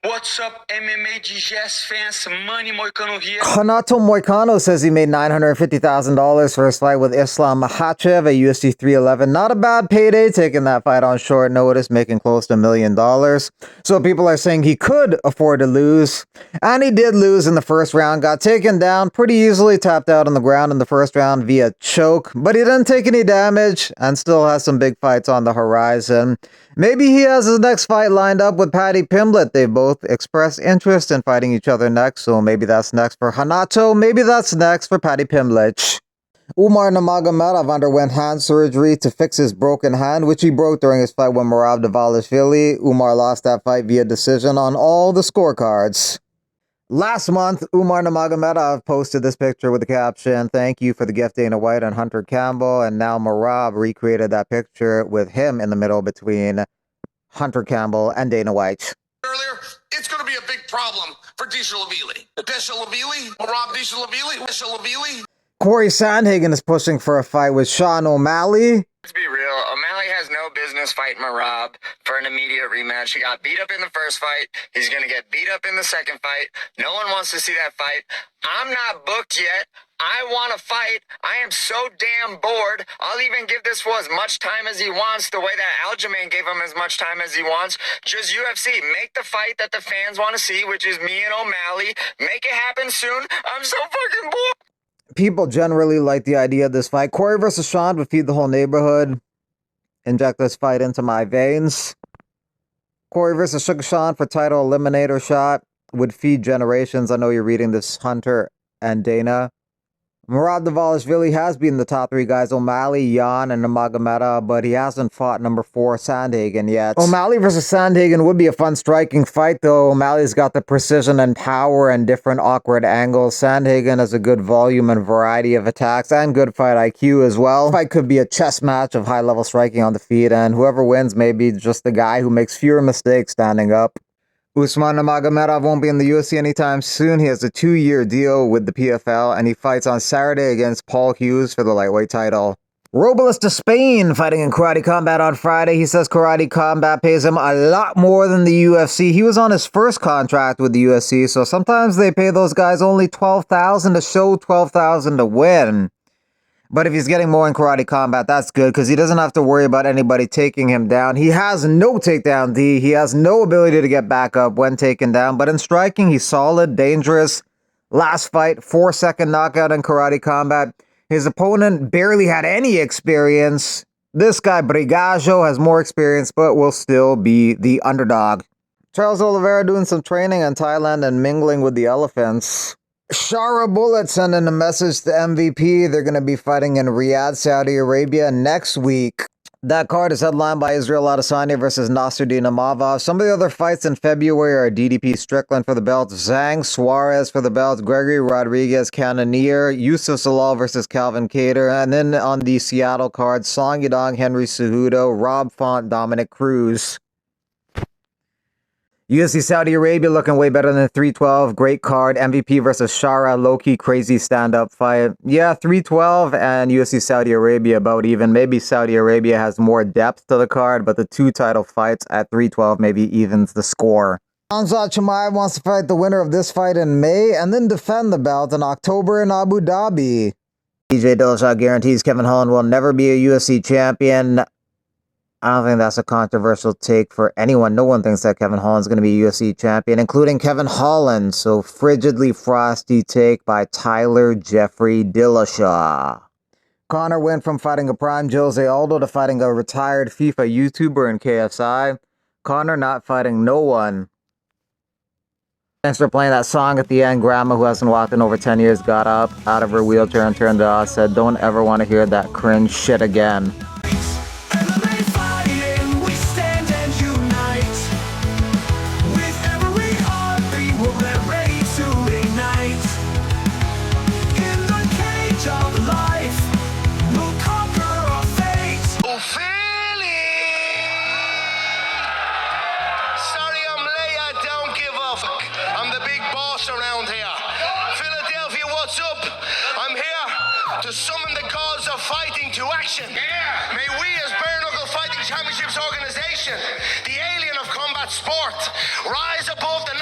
What's up, MMA Digest fans? Money Moicano here. Renato Moicano says he made $950,000 for his fight with Islam Makhachev at UFC 311. Not a bad payday, taking that fight on short notice, making close to $1 million. So people are saying he could afford to lose. And he did lose in the first round. Got taken down pretty easily, tapped out on the ground in the first round via choke. But he didn't take any damage and still has some big fights on the horizon. Maybe he has his next fight lined up with Paddy Pimblett. They both expressed interest in fighting each other next, so maybe that's next for Renato. Maybe that's next for Paddy Pimblett. Usman Nurmagomedov underwent hand surgery to fix his broken hand, which he broke during his fight with Nurmagomedov. Umar lost that fight via decision on all the scorecards. Last month, Umar Nurmagomedov posted this picture with the caption, "Thank you for the gift, Dana White and Hunter Campbell," and now Merab recreated that picture with him in the middle between Hunter Campbell and Dana White. Earlier, it's going to be a big problem for Deshalavili. Deshalavili. Corey Sandhagen is pushing for a fight with Sean O'Malley. Let's be real. O'Malley has no business fighting Merab for an immediate rematch. He got beat up in the first fight. He's going to get beat up in the second fight. No one wants to see that fight. I'm not booked yet. I want to fight. I am so damn bored. I'll even give this fool as much time as he wants, the way that Aljamain gave him as much time as he wants. Just UFC. Make the fight that the fans want to see, which is me and O'Malley. Make it happen soon. I'm so fucking bored. People generally like the idea of this fight. Corey versus Sean would feed the whole neighborhood. Inject this fight into my veins. Corey versus Sugar Sean for title eliminator shot would feed generations. I know you're reading this, Hunter and Dana. Nurmagomedov has beaten the top three guys, O'Malley, Jan, and Nurmagomedov, but he hasn't fought number 4, Sandhagen, yet. O'Malley versus Sandhagen would be a fun striking fight, though. O'Malley's got the precision and power and different awkward angles. Sandhagen has a good volume and variety of attacks and good fight IQ as well. The fight could be a chess match of high-level striking on the feet, and whoever wins may be just the guy who makes fewer mistakes standing up. Usman Nurmagomedov won't be in the UFC anytime soon. He has a 2-year deal with the PFL, and he fights on Saturday against Paul Hughes for the lightweight title. Robles to Spain, fighting in Karate Combat on Friday. He says Karate Combat pays him a lot more than the UFC. He was on his first contract with the UFC, so sometimes they pay those guys only $12,000 to show, $12,000 to win. But if he's getting more in Karate Combat, that's good, because he doesn't have to worry about anybody taking him down. He has no takedown D. He has no ability to get back up when taken down. But in striking, he's solid, dangerous. Last fight, 4-second knockout in Karate Combat. His opponent barely had any experience. This guy, Brigaggio, has more experience, but will still be the underdog. Charles Oliveira doing some training in Thailand and mingling with the elephants. Shara Bullet sending a message to MVP. They're going to be fighting in Riyadh, Saudi Arabia next week. That card is headlined by Israel Adesanya versus Nasruddin Imavov. Some of the other fights in February are DDP Strickland for the belt, Zhang Suarez for the belt, Gregory Rodriguez Cannonier, Yusuf Zalal versus Calvin Kattar, and then on the Seattle card, Song Yadong, Henry Cejudo, Rob Font, Dominic Cruz. UFC Saudi Arabia looking way better than 312. Great card. MVP versus Shara. Low-key crazy stand-up fight. Yeah, 312 and UFC Saudi Arabia about even. Maybe Saudi Arabia has more depth to the card, but the two title fights at 312 maybe evens the score. Khamzat Chimaev wants to fight the winner of this fight in May and then defend the belt in October in Abu Dhabi. TJ Dillashaw guarantees Kevin Holland will never be a UFC champion. I don't think that's a controversial take for anyone. No one thinks that Kevin Holland's going to be a UFC champion, including Kevin Holland. So, frigidly frosty take by Tyler Jeffrey Dillashaw. Conor went from fighting a prime Jose Aldo to fighting a retired FIFA YouTuber in KSI. Conor not fighting no one. Thanks for playing that song at the end. Grandma, who hasn't walked in over 10 years, got up out of her wheelchair and turned to us, said, "Don't ever want to hear that cringe shit again." Around here. Philadelphia, what's up? I'm here to summon the gods of fighting to action. Yeah. May we as Bare Knuckle Fighting Championships organization, the alien of combat sport, rise above the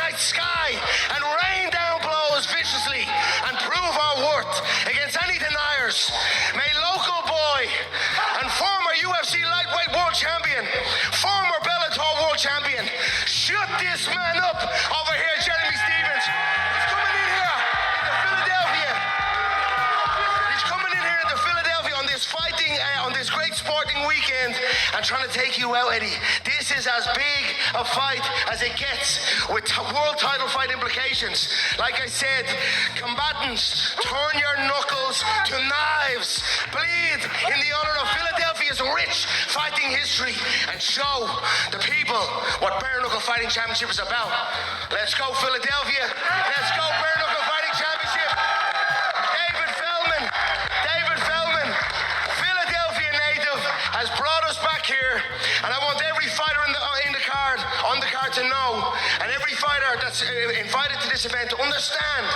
this man up over here, Jeremy Stevens. He's coming in here into Philadelphia. He's coming in here into Philadelphia on this fighting, on this great sporting weekend, and trying to take you out, Eddie. This is as big a fight as it gets, with world title fight implications. Like I said, combatants, turn your knuckles to knives. Bleed in the honor of Philadelphia's rich fighting history, and show the people what Bare Knuckle Fighting Championship is about. Let's go, Philadelphia. Let's go, Bare Knuckle Fighting Championship. David Feldman, Philadelphia native, has brought us back here, and I want every fighter on the card to know, and every fighter that's invited to this event to understand,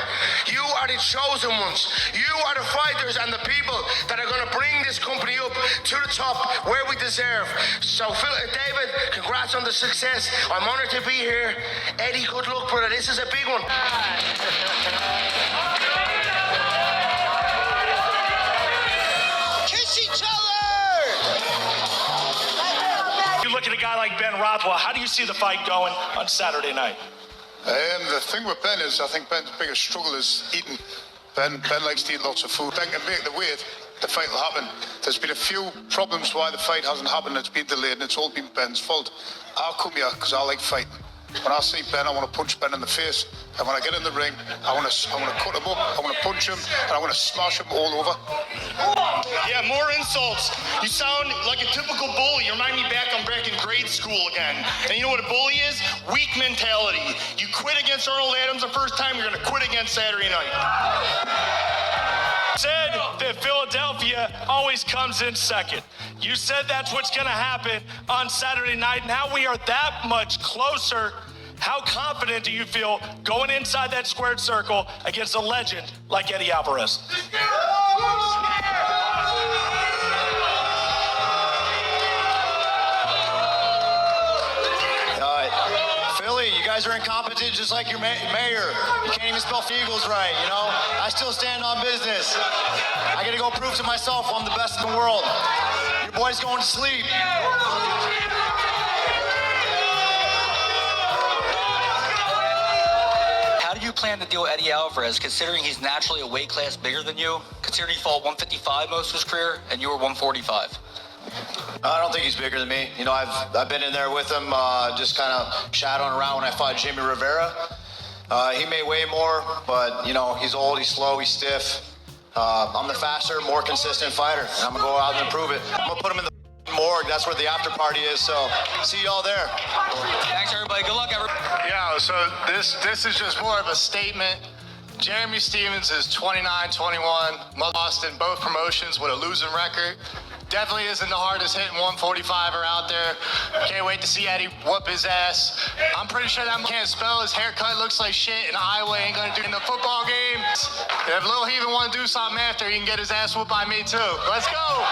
you are the chosen ones. You are the fighters and the people that are going to bring this company up to the top where we deserve. So David, congrats on the success. I'm honored to be here. Eddie, good luck, brother. This is a big one. Kiss each other! You look at a guy like Ben Rothwell, how do you see the fight going on Saturday night? The thing with Ben is, I think Ben's biggest struggle is eating. Ben likes to eat lots of food. Ben can make the weight, the fight will happen. There's been a few problems why the fight hasn't happened. It's been delayed, and it's all been Ben's fault. I'll come here because I like fighting. When I see Ben, I want to punch Ben in the face. And when I get in the ring, I want to cut him up, I want to punch him, and I want to smash him all over. Yeah, more insults. You sound like a typical bully. You remind me back in grade school again. And you know what a bully is? Weak mentality. You quit against Arnold Adams the first time, you're going to quit against Saturday night. Said that Philadelphia always comes in second. You said that's what's going to happen on Saturday night. Now we are that much closer. How confident do you feel going inside that squared circle against a legend like Eddie Alvarez? Philly, you guys are incompetent just like your mayor. You can't even spell Eagles right, you know? I still stand on business. I gotta go prove to myself I'm the best in the world. Your boy's going to sleep. How do you plan to deal with Eddie Alvarez, considering he's naturally a weight class bigger than you, considering he fought 155 most of his career, and you were 145? I don't think he's bigger than me. You know, I've been in there with him, just kind of shadowing around when I fought Jimmy Rivera. He may weigh more, but, you know, he's old, he's slow, he's stiff. I'm the faster, more consistent fighter, and I'm going to go out and prove it. I'm going to put him in the morgue. That's where the after party is, so see y'all there. Thanks, everybody. Good luck, everybody. Yeah, so this is just more of a statement. Jeremy Stevens is 29-21, lost in both promotions with a losing record. Definitely isn't the hardest hitting 145er out there. Can't wait to see Eddie whoop his ass. I'm pretty sure that man can't spell. His haircut looks like shit, and Iowa ain't gonna do it in the football game. If Lil Heathen want to do something after, he can get his ass whooped by me too. Let's go.